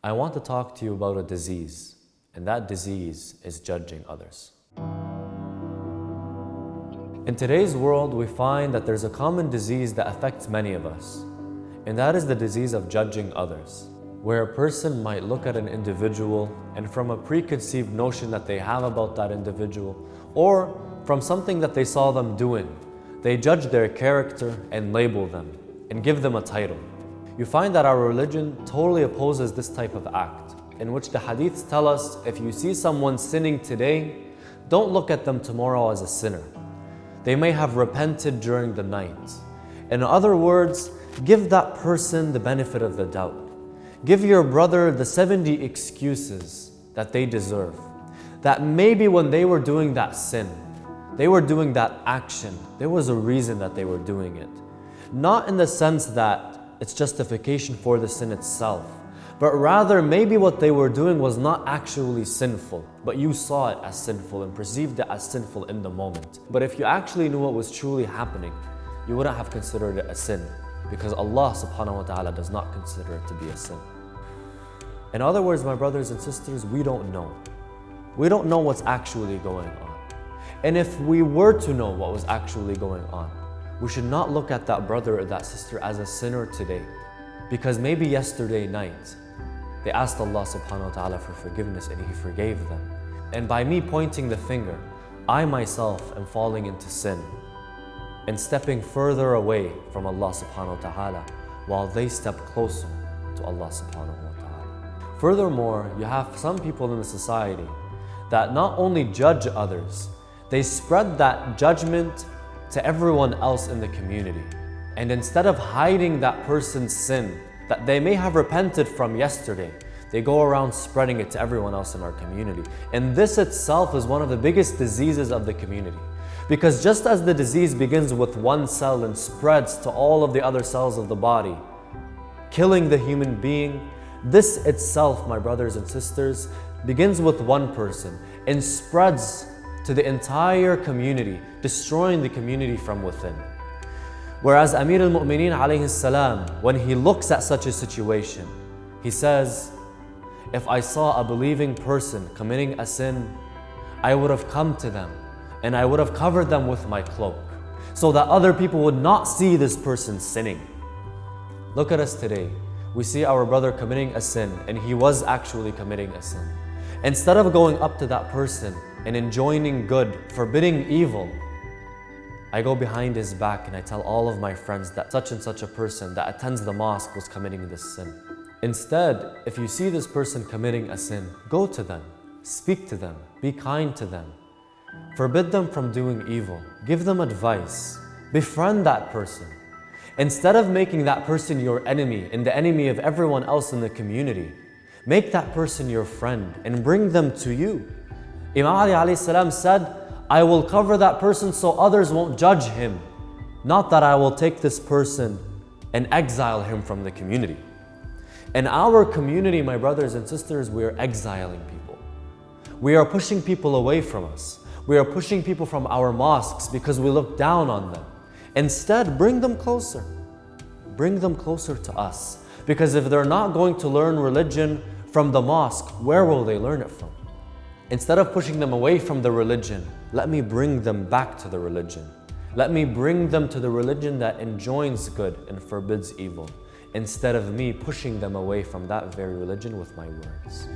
I want to talk to you about a disease, and that disease is judging others. In today's world, we find that there's a common disease that affects many of us, and that is the disease of judging others, where a person might look at an individual and from a preconceived notion that they have about that individual, or from something that they saw them doing, they judge their character and label them and give them a title. You find that our religion totally opposes this type of act, in which the hadiths tell us if you see someone sinning today, don't look at them tomorrow as a sinner. They may have repented during the night. In other words, give that person the benefit of the doubt. Give your brother the 70 excuses that they deserve. That maybe when they were doing that sin, they were doing that action, there was a reason that they were doing it. Not in the sense that it's justification for the sin itself, but rather maybe what they were doing was not actually sinful, but you saw it as sinful and perceived it as sinful in the moment. But if you actually knew what was truly happening, you wouldn't have considered it a sin, because Allah subhanahu wa ta'ala does not consider it to be a sin. In other words, my brothers and sisters, we don't know. We don't know what's actually going on. And if we were to know what was actually going on, we should not look at that brother or that sister as a sinner today, because maybe yesterday night, they asked Allah subhanahu wa ta'ala for forgiveness and He forgave them. And by me pointing the finger, I myself am falling into sin and stepping further away from Allah subhanahu wa ta'ala while they step closer to Allah subhanahu wa ta'ala. Furthermore, you have some people in the society that not only judge others, they spread that judgment to everyone else in the community. And instead of hiding that person's sin that they may have repented from yesterday, they go around spreading it to everyone else in our community. And this itself is one of the biggest diseases of the community. Because just as the disease begins with one cell and spreads to all of the other cells of the body, killing the human being, this itself, my brothers and sisters, begins with one person and spreads to the entire community, destroying the community from within. Whereas Amir al-Mu'mineen alayhi salam, when he looks at such a situation, he says, if I saw a believing person committing a sin, I would have come to them and I would have covered them with my cloak so that other people would not see this person sinning. Look at us today. We see our brother committing a sin and he was actually committing a sin. Instead of going up to that person and enjoining good, forbidding evil, I go behind his back and I tell all of my friends that such and such a person that attends the mosque was committing this sin. Instead, if you see this person committing a sin, go to them, speak to them, be kind to them, forbid them from doing evil, give them advice, befriend that person. Instead of making that person your enemy and the enemy of everyone else in the community, make that person your friend and bring them to you. Imam Ali alayhi salam said, I will cover that person so others won't judge him. Not that I will take this person and exile him from the community. In our community, my brothers and sisters, we are exiling people. We are pushing people away from us. We are pushing people from our mosques because we look down on them. Instead, bring them closer. Bring them closer to us. Because if they're not going to learn religion from the mosque, where will they learn it from? Instead of pushing them away from the religion, let me bring them back to the religion. Let me bring them to the religion that enjoins good and forbids evil, instead of me pushing them away from that very religion with my words.